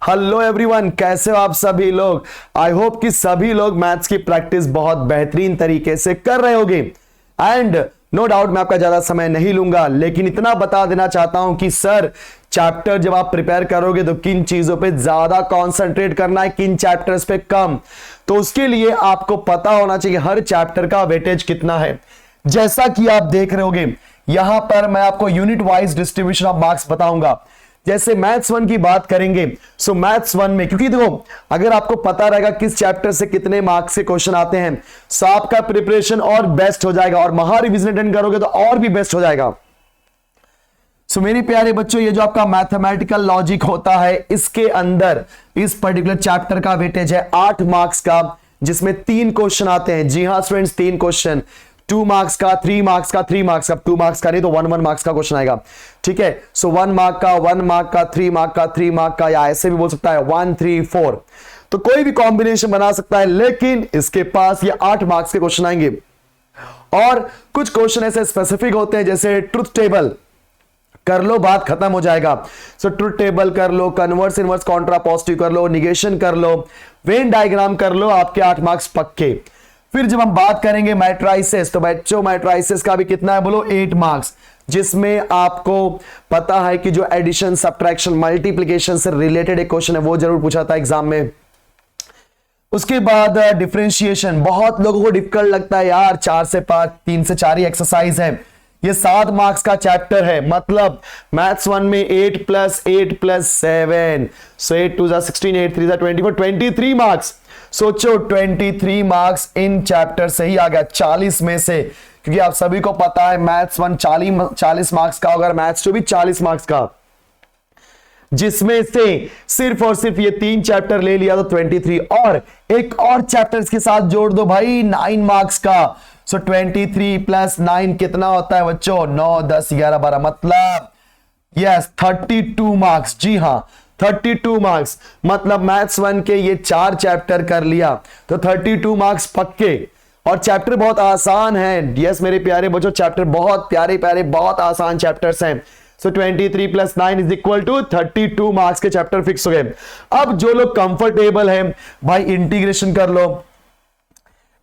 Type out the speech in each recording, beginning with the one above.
Hello everyone, कैसे हो आप सभी लोग। आई होप कि सभी लोग मैथ्स की प्रैक्टिस बहुत बेहतरीन तरीके से कर रहे होंगे। एंड नो डाउट मैं आपका ज्यादा समय नहीं लूंगा, लेकिन इतना बता देना चाहता हूं कि सर चैप्टर जब आप प्रिपेयर करोगे तो किन चीजों पे ज्यादा कंसंट्रेट करना है, किन चैप्टर्स पे कम। तो उसके लिए आपको पता होना चाहिए हर चैप्टर का वेटेज कितना है। जैसा कि आप देख रहे होगे यहां पर मैं आपको unit wise distribution of marks बताऊंगा। जैसे मैथ्स 1 की बात करेंगे, सो मैथ्स 1 में, क्योंकि देखो अगर आपको पता रहेगा किस चैप्टर से कितने मार्क्स के क्वेश्चन आते हैं, सो आपका प्रिपरेशन और बेस्ट हो जाएगा और महा रिवीजन अटेंड करोगे तो और भी बेस्ट हो जाएगा। सो मेरे प्यारे बच्चों, ये जो आपका मैथमेटिकल लॉजिक होता है, इसके अंदर इस पर्टिकुलर चैप्टर का वेटेज है 8 मार्क्स का, जिसमें 3 क्वेश्चन आते हैं। जी हाँ स्टूडेंट्स, 3 क्वेश्चन, 2 मार्क्स का, 3 मार्क्स का, 3 मार्क्स का, 2 मार्क्स का नहीं तो 1 मार्क्स का क्वेश्चन आएगा। ठीक है, सो 1 मार्क का, 1 मार्क का, 3 मार्क का, 3 मार्क का, या ऐसे भी बोल सकता है 1 3 4, तो कोई भी कॉम्बिनेशन बना सकता है। लेकिन इसके पास ये 8 मार्क्स के क्वेश्चन आएंगे और कुछ क्वेश्चन ऐसे स्पेसिफिक होते हैं, जैसे ट्रुथ टेबल कर लो, बात खत्म हो जाएगा। सो ट्रुथ टेबल कर लो, कन्वर्स इनवर्स कॉन्ट्रापोजिटिव कर लो, निगेशन कर लो, वेन डायग्राम कर लो, आपके 8 मार्क्स पक्के। फिर जब हम बात करेंगे मैट्राइसेस, तो बच्चों मैट्राइसेस का भी कितना है बोलो, 8 मार्क्स, जिसमें आपको पता है कि जो एडिशन, सब्ट्रैक्शन, मल्टीप्लिकेशन से रिलेटेड एक क्वेश्चन है वो जरूर पूछा था एग्जाम में। उसके बाद डिफरेंशिएशन, बहुत लोगों को डिफिकल्ट लगता है यार, 4 से 5, 3 से 4 ही एक्सरसाइज है। ये 7 मार्क्स का चैप्टर है, मतलब मैथ्स 1 में 8 + 8 + 7, सो 8 2 16, 8 3 24, 23 मार्क्स। सोचो 23 मार्क्स इन चैप्टर से ही आ गया 40 में से, क्योंकि आप सभी को पता है मैथ्स 1 40 मार्क्स का, अगर मैथ्स 2 भी 40 मार्क्स का, जिसमें से सिर्फ और सिर्फ ये 3 चैप्टर ले लिया तो 23, और एक और चैप्टर इसके साथ जोड़ दो भाई 9 मार्क्स का। सो 23 + 9 कितना होता है बच्चों, 9 10 11 12, मतलब यस 32 मार्क्स। जी हाँ 32 मार्क्स, मतलब मैथ्स 1 के ये 4 चैप्टर कर लिया तो 32 मार्क्स पक्के। और चैप्टर बहुत आसान है, यस मेरे प्यारे बच्चों, चैप्टर बहुत प्यारे प्यारे बहुत आसान चैप्टर्स हैं। सो 23 + 9 = 32 मार्क्स के चैप्टर फिक्स हो गए। अब जो लोग कंफर्टेबल हैं भाई, इंटीग्रेशन कर लो,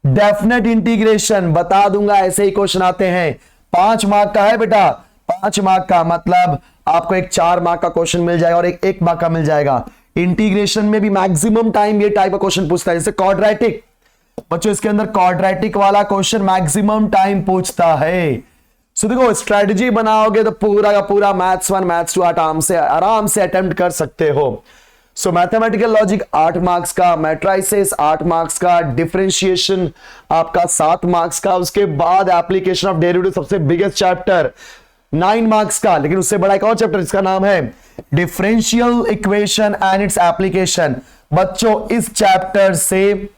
डेफिनेट इंटीग्रेशन बता दूंगा, ऐसे ही क्वेश्चन आते हैं। 5 मार्क का है बेटा, 5 मार्क का, मतलब आपको एक 4 मार्क का क्वेश्चन मिल जाएगा और एक 1 मार्क का मिल जाएगा। इंटीग्रेशन में भी मैक्सिमम टाइम ये टाइप का क्वेश्चन पूछता है, जैसे क्वाड्रेटिक, बच्चों इसके अंदर क्वाड्रेटिक वाला क्वेश्चन मैक्सिमम टाइम पूछता है। सो देखो स्ट्रेटजी बनाओगे तो पूरा का पूरा मैथ्स 1 मैथ्स 2 आराम से अटेम्प्ट कर सकते हो। सो मैथमेटिकल लॉजिक 8 मार्क्स का, मैट्राइसेस 8 मार्क्स का, डिफरेंशिएशन आपका 7 मार्क्स का, उसके बाद एप्लीकेशन ऑफ डेरिवेटिव सबसे बिगेस्ट चैप्टर 9 मार्क्स का। लेकिन उससे बड़ा एक और चैप्टर जिसका नाम है differential equation and its application. बच्चों इस चैप्टर से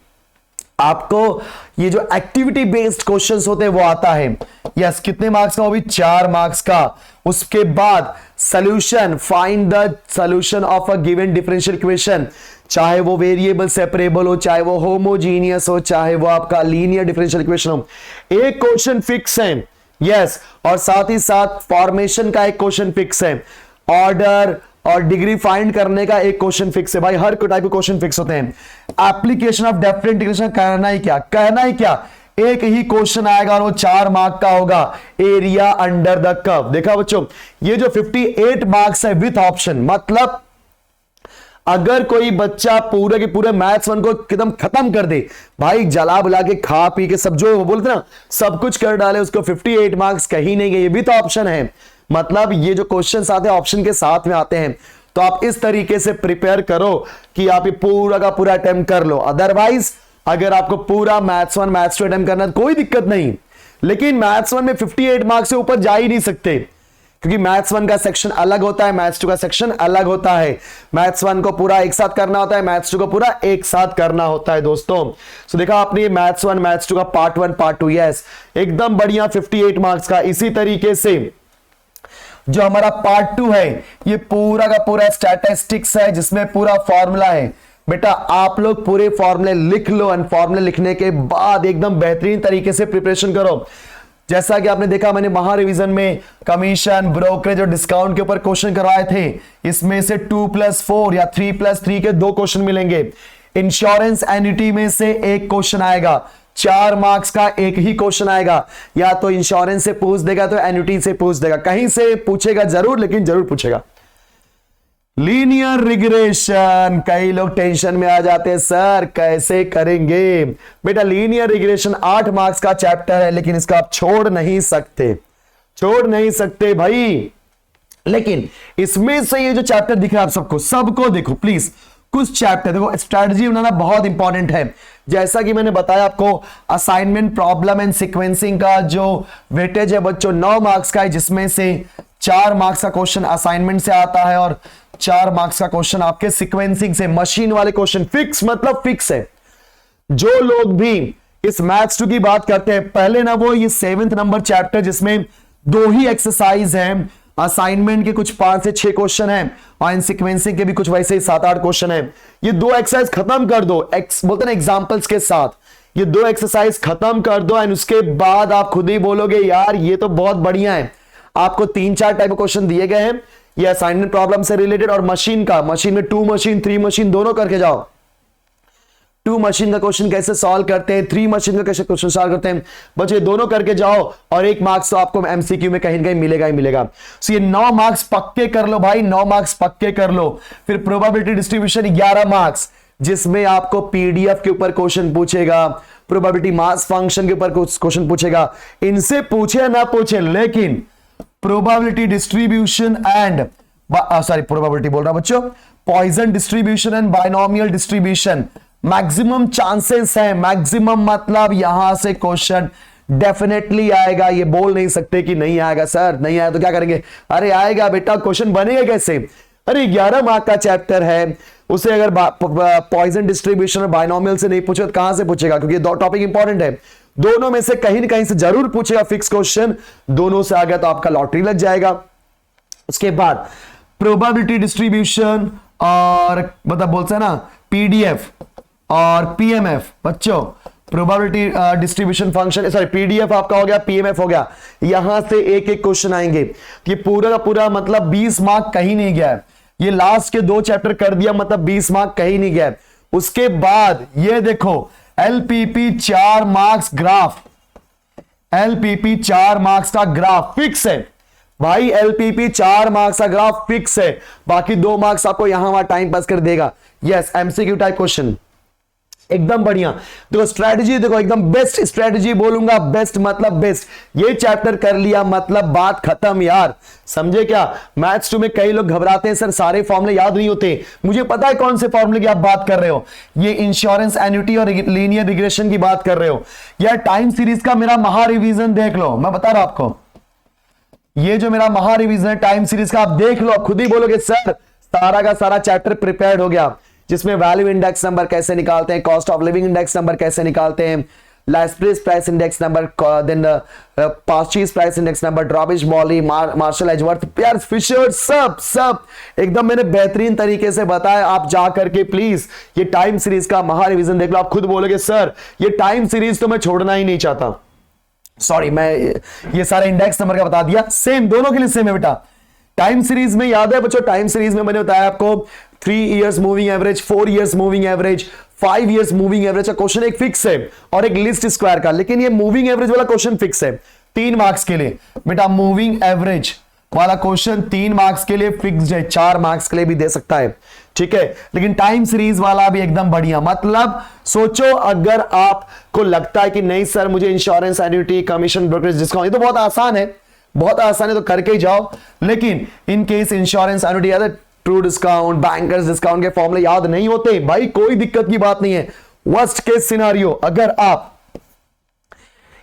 आपको ये जो एक्टिविटी बेस्ड क्वेश्चंस होते हैं वो आता है। यस कितने मार्क्स का, वो भी 4 मार्क्स का। उसके बाद solution, find the solution of a given differential equation, चाहे वो वेरिएबल सेपरेबल हो, चाहे वो होमोजीनियस हो, चाहे वो आपका लीनियर डिफरेंशियल इक्वेशन हो, एक क्वेश्चन फिक्स है। यस और साथ ही साथ फॉर्मेशन का एक क्वेश्चन फिक्स है, ऑर्डर और डिग्री फाइंड करने का एक क्वेश्चन फिक्स है। भाई हर टाइप के क्वेश्चन फिक्स होते हैं। एप्लीकेशन ऑफ डेफिनेट इंटीग्रेशन कहना ही क्या, एक ही क्वेश्चन आएगा और वो 4 मार्क का होगा, एरिया अंडर द कर्व। देखा बच्चों, ये जो 58 मार्क्स है विथ ऑप्शन, मतलब अगर कोई बच्चा पूरे के पूरे मैथ्स 1 को एकदम खत्म कर दे, भाई जला बुला के खा पी के सब जो बोलते ना सब कुछ कर डाले, उसको 58 मार्क्स कहीं नहीं गए, ये विथ ऑप्शन है। मतलब ये जो क्वेश्चंस आते हैं ऑप्शन के साथ में आते हैं, तो आप इस तरीके से प्रिपेयर करो कि आप ये पूरा का पूरा अटेम्प्ट कर लो। अदरवाइज अगर आपको पूरा मैथ्स 1 मैथ्स 2 अटेम्प्ट करना है कोई दिक्कत नहीं, लेकिन मैथ्स 1 में 58 मार्क्स से ऊपर जा ही नहीं सकते, क्योंकि मैथ्स 1 का सेक्शन अलग होता है, मैथ्स 2 का सेक्शन अलग होता है। मैथ्स 1 को पूरा एक साथ करना होता है, मैथ्स 2 को पूरा एक साथ करना होता है दोस्तों। सो देखा आपने मैथ्स 1 मैथ्स 2 का पार्ट 1 पार्ट 2, यस एकदम बढ़िया 58 मार्क्स का। इसी तरीके से जो हमारा पार्ट 2 है, ये पूरा का पूरा स्टैटिस्टिक्स है, जिसमें पूरा फॉर्मूला है। बेटा आप लोग पूरे फॉर्मूले लिख लो, एंड फॉर्मूले लिखने के बाद एकदम बेहतरीन तरीके से प्रिपरेशन करो। जैसा कि आपने देखा मैंने महा रिवीजन में कमीशन, ब्रोकरेज और डिस्काउंट के ऊपर क्वेश्चन करवाए थे। इसमें से 2+4 या 3+3 के 2 क्वेश्चन मिलेंगे। इंश्योरेंस एन्युटी में से एक क्वेश्चन आएगा, 4 मार्क्स का एक ही क्वेश्चन आएगा। या तो इंश्योरेंस से पूछ देगा तो एन्युटी से पूछ देगा, कहीं से पूछेगा जरूर, लेकिन जरूर पूछेगा। लीनियर रिग्रेशन, कई लोग टेंशन में आ जाते हैं, सर कैसे करेंगे। बेटा लीनियर रिग्रेशन 8 मार्क्स का चैप्टर है, लेकिन इसका आप छोड़ नहीं सकते भाई। लेकिन इसमें से ये जो चैप्टर दिख रहा है आप सबको देखो प्लीज। कुछ चैप्टर देखो, स्ट्रेटजी बनाना बहुत इंपॉर्टेंट है। जैसा कि मैंने बताया आपको, असाइनमेंट प्रॉब्लम एंड सीक्वेंसिंग का जो वेटेज है बच्चों 9 मार्क्स का है, जिसमें से 4 मार्क्स का क्वेश्चन असाइनमेंट से आता है और 4 मार्क्स का क्वेश्चन आपके सीक्वेंसिंग से। मशीन वाले क्वेश्चन फिक्स मतलब फिक्स है। जो लोग भी इस मैथ्स 2 की बात करते हैं, पहले ना वो ये 7th नंबर चैप्टर जिसमें 2 ही एक्सरसाइज है, असाइनमेंट के कुछ 5 से 6 क्वेश्चन हैं और इन सीक्वेंसिंग के भी कुछ वैसे ही 7-8 क्वेश्चन हैं। ये 2 एक्सरसाइज खत्म कर दो, बोलते ना एग्जांपल्स के साथ, ये 2 एक्सरसाइज खत्म कर दो एंड उसके बाद आप खुद ही बोलोगे यार ये तो बहुत बढ़िया है। आपको 3-4 टाइप के क्वेश्चन दिए गए हैं, ये असाइनमेंट प्रॉब्लम से रिलेटेड और मशीन में 2 मशीन 3 मशीन दोनों करके जाओ। 2 मशीन का क्वेश्चन कैसे सॉल्व करते हैं, 3 मशीन का कैसे क्वेश्चन सॉल्व करते हैं, बच्चे दोनों करके जाओ और 1 मार्क्स तो आपको एमसीक्यू में कहीं ना कहीं मिलेगा ही मिलेगा। सो ये 9 मार्क्स पक्के कर लो भाई, 9 मार्क्स पक्के कर लो। फिर प्रोबेबिलिटी डिस्ट्रीब्यूशन 11 मार्क्स, जिसमें आपको पीडीएफ के ऊपर क्वेश्चन पूछेगा, प्रोबेबिलिटी मास फंक्शन के ऊपर क्वेश्चन पूछेगा। इनसे पूछे ना पूछे, लेकिन प्रोबेबिलिटी डिस्ट्रीब्यूशन एंड प्रोबेबिलिटी बोल रहा बच्चों, Poisson distribution and binomial distribution maximum chances है। मैक्सिमम मतलब यहां से क्वेश्चन डेफिनेटली आएगा, ये बोल नहीं सकते कि नहीं आएगा। सर नहीं आया तो क्या करेंगे, अरे आएगा बेटा, क्वेश्चन बनेगा कैसे। अरे 11 मार्क का चैप्टर है, उसे अगर पॉइजन डिस्ट्रीब्यूशन और बाइनोमियल से नहीं पूछे तो कहां से पूछेगा, क्योंकि 2 टॉपिक इंपॉर्टेंट है। दोनों में से कहीं ना कहीं से जरूर पूछेगा फिक्स क्वेश्चन, दोनों से आ गया तो आपका लॉटरी लग जाएगा। उसके बाद प्रोबेबिलिटी डिस्ट्रीब्यूशन और मतलब बोलते हैं ना पीडीएफ और पीएमएफ। बच्चों probability distribution function, sorry PDF आपका हो गया, पीएमएफ हो गया, यहां से एक एक क्वेश्चन आएंगे। ये पूरा का पूरा मतलब 20 मार्क कहीं नहीं गया है। ये लास्ट के 2 चैप्टर कर दिया मतलब 20 मार्क कहीं नहीं गया है। उसके बाद ये देखो LPP 4 marks graph, LPP 4 marks का ग्राफ फिक्स है भाई। एलपीपी 4 मार्क्स का ग्राफ फिक्स है, बाकी 2 मार्क्स आपको यहां वहां टाइम पास कर देगा। यस, एमसीक्यू टाइप क्वेश्चन एकदम बढ़िया। देखो स्ट्रेटजी, देखो एकदम बेस्ट स्ट्रेटजी बोलूंगा, बेस्ट मतलब बेस्ट। ये चैप्टर कर लिया मतलब बात खत्म यार, समझे क्या। मैथ्स 2 में कई लोग घबराते हैं, सर सारे फॉर्मूले याद नहीं होते। मुझे पता है कौन से फॉर्मूले की आप बात कर रहे हो, ये इंश्योरेंस एन्युटी और लीनियर रिग्रेशन की बात कर रहे हो। यार टाइम सीरीज का मेरा महा रिवीजन देख लो, मैं बता रहा हूं आपको, ये जो मेरा महा रिवीजन है टाइम सीरीज का, आप देख लो, आप खुद ही बोलोगे सर सारा का सारा चैप्टर प्रिपेयर्ड हो गया, जिसमें वैल्यू इंडेक्स नंबर कैसे निकालते हैं, cost of living index number कैसे निकालते हैं, Laspeyres price index number, then purchase price index number, Drobisch Bowley, Marshall Edgeworth, Pier Fisher, सब एकदम मैंने बेहतरीन तरीके से बताया। आप जा करके प्लीज ये टाइम सीरीज का महा रिवीजन देख लो, आप खुद बोलोगे सर ये टाइम सीरीज तो मैं छोड़ना ही नहीं चाहता। सॉरी, मैं ये सारे इंडेक्स नंबर का बता दिया, सेम दोनों के लिए सेम है बेटा। टाइम सीरीज में याद है बच्चों, टाइम सीरीज में मैंने बताया आपको 3 years moving average, 4 years moving average, 5 years moving average का क्वेश्चन एक फिक्स है और एक लिस्ट स्क्वायर का, लेकिन ये मूविंग एवरेज वाला क्वेश्चन फिक्स है 3 मार्क्स के लिए। बेटा मूविंग एवरेज वाला क्वेश्चन 3 मार्क्स के लिए फिक्स्ड है, 4 मार्क्स के लिए भी दे सकता है, ठीक है। लेकिन टाइम सीरीज वाला भी एकदम बढ़िया। मतलब सोचो अगर आपको लगता है कि नहीं सर मुझे insurance annuity commission brokerage discount, ये तो बहुत आसान है, बहुत आसान है तो करके ही जाओ। लेकिन इन केस इंश्योरेंस एन्युटी या ट्रू डिस्काउंट, बैंकर्स डिस्काउंट के फॉर्मूले याद नहीं होते भाई, कोई दिक्कत की बात नहीं है। वर्स्ट केस सिनेरियो, अगर आप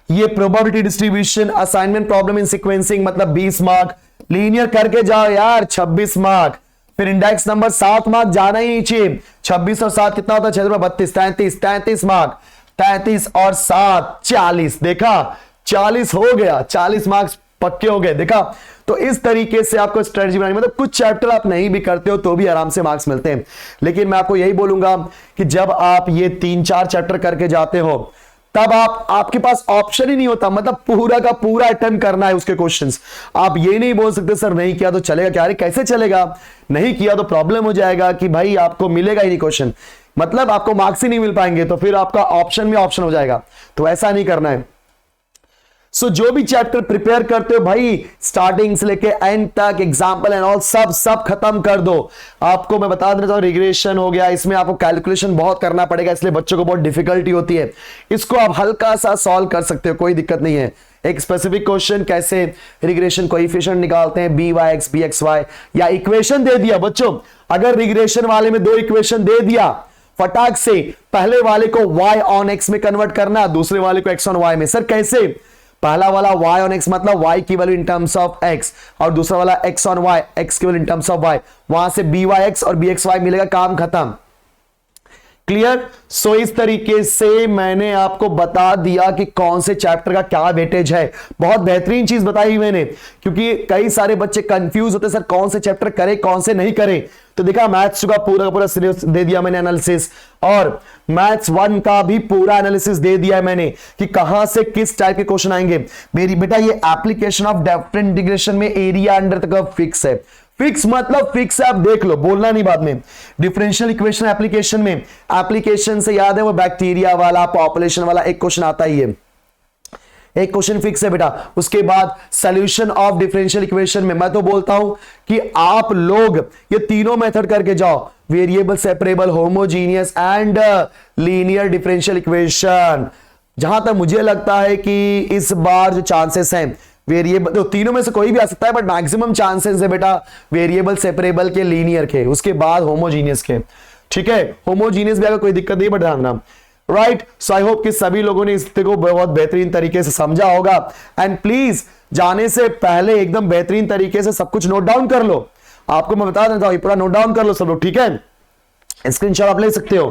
ये probability distribution, assignment problem in sequencing मतलब 20 मार्क, लीनियर करके जाओ यार 26 मार्क, फिर इंडेक्स नंबर 7 मार्क जाना ही नहीं चाहिए। 26 और 7 कितना होता है, 6 32, 33 मार्क, 33 और 7 40, देखा 40 हो गया, 40 मार्क्स पक्के हो गए, देखा। तो इस तरीके से आपको स्ट्रेटजी बनानी, मतलब कुछ चैप्टर आप नहीं भी करते हो तो भी आराम से मार्क्स मिलते हैं। लेकिन मैं आपको यही बोलूंगा कि जब आप ये 3-4 चैप्टर करके जाते हो तब आपके पास ऑप्शन ही नहीं होता, मतलब पूरा का पूरा अटेम्प्ट करना है उसके क्वेश्चंस। आप ये नहीं बोल सकते सर नहीं किया तो चलेगा क्या, अरे कैसे चलेगा, नहीं किया तो प्रॉब्लम हो जाएगा कि भाई आपको मिलेगा ही नहीं क्वेश्चन, मतलब आपको मार्क्स ही नहीं मिल पाएंगे, तो फिर आपका ऑप्शन में ऑप्शन हो जाएगा, तो ऐसा नहीं करना है। सो जो भी चैप्टर प्रिपेयर करते हो भाई, स्टार्टिंग से लेके एंड तक एग्जांपल एंड ऑल सब खत्म कर दो। आपको मैं बता देना चाहूं, रिग्रेशन हो गया, इसमें आपको कैलकुलेशन बहुत करना पड़ेगा, इसलिए बच्चों को बहुत डिफिकल्टी होती है। इसको आप हल्का सा सॉल्व कर सकते हो, कोई दिक्कत नहीं है। एक स्पेसिफिक क्वेश्चन कैसे रिग्रेशन कोएफिशिएंट निकालते हैं, BYX BXY, या इक्वेशन दे दिया बच्चों, अगर रिग्रेशन वाले में 2 इक्वेशन दे दिया, फटाक से पहले वाले को y on x में कन्वर्ट करना, दूसरे वाले को x on y में। सर कैसे, पहला वाला y on x मतलब y की value in terms of x, और दूसरा वाला x on y, x की value in terms of y, वहां से BYX और BXY मिलेगा, काम खत्म। क्लियर। सो इस तरीके से मैंने आपको बता दिया कि कौन से चैप्टर का क्या वेटेज है। बहुत बेहतरीन चीज बताई मैंने, क्योंकि कई सारे बच्चे कंफ्यूज होते सर कौन से चैप्टर करें कौन से नहीं करें। तो देखा मैथ्स का पूरा सिलेबस दे दिया मैंने एनालिसिस, और मैथ्स 1 का भी पूरा एनालिसिस दे दिया है मैंने कि कहां से किस टाइप के क्वेश्चन आएंगे। मेरी बेटा ये एप्लीकेशन ऑफ डिफरेंट इंटीग्रेशन में area under the curve fix है। फिक्स मतलब फिक्स है, आप देख लो, बोलना नहीं बाद में। डिफरेंशियल इक्वेशन एप्लीकेशन में, एप्लीकेशन से याद है वो बैक्टीरिया वाला पॉपुलेशन वाला एक क्वेश्चन आता ही है, एक क्वेश्चन फिक्स है बेटा। उसके बाद सॉल्यूशन ऑफ डिफरेंशियल इक्वेशन में मैं तो बोलता हूं कि आप लोग ये तीनों मेथड करके जाओ, variable, separable, homogeneous and linear differential equation. जहां तक मुझे लगता है कि इस बार जो चांसेस हैं वेरिएबल, तो तीनों में से कोई भी आ सकता है, बट मैक्सिमम चांसेस है बेटा वेरिएबल, सेपरेबल के, लीनियर के, उसके बाद होमोजीनियस के। ठीक है, होमोजीनियस भी अगर कोई दिक्कत नहीं, बट ध्यान रखना। राइट। सो आई होप कि सभी लोगों ने इसको बहुत बेहतरीन तरीके से समझा होगा। एंड प्लीज जाने से पहले एकदम बेहतरीन तरीके से सब कुछ नोट डाउन कर लो। आपको मैं बता देता हूं, पूरा नोट डाउन कर लो सब लोग, ठीक है। स्क्रीनशॉट आप ले सकते हो,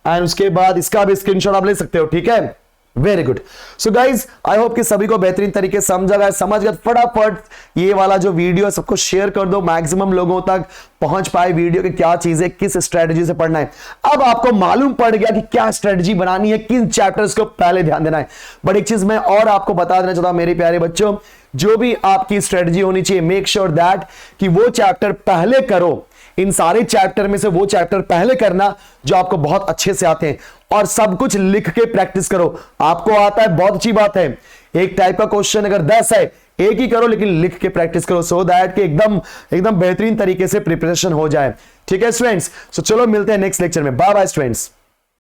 एंड उसके बाद इसका भी स्क्रीनशॉट आप ले सकते हो, ठीक है। Very good. So guys I hope कि सभी को बेहतरीन तरीके से समझ गए। फटाफट ये वाला जो वीडियो है सबको शेयर कर दो, मैक्सिमम लोगों तक पहुंच पाए वीडियो के क्या चीजें किस स्ट्रेटजी से पढ़ना है। अब आपको मालूम पड़ गया कि क्या स्ट्रेटजी बनानी है, किन चैप्टर्स को पहले ध्यान देना है। बट एक चीज मैं और आपको बता देना चाहता हूं मेरे प्यारे बच्चों, जो भी आपकी स्ट्रेटजी होनी चाहिए, मेक श्योर दैट कि वो चैप्टर पहले करो। इन सारे चैप्टर में से वो चैप्टर पहले करना जो आपको बहुत अच्छे से आते हैं, और सब कुछ लिख के प्रैक्टिस करो। आपको आता है बहुत अच्छी बात है, एक टाइप का क्वेश्चन अगर 10 है, एक ही करो लेकिन लिख के प्रैक्टिस करो, सो दैट कि एकदम बेहतरीन तरीके से प्रिपरेशन हो जाए। ठीक है स्टूडेंट्स, सो चलो मिलते हैं नेक्स्ट लेक्चर में। Bye bye students.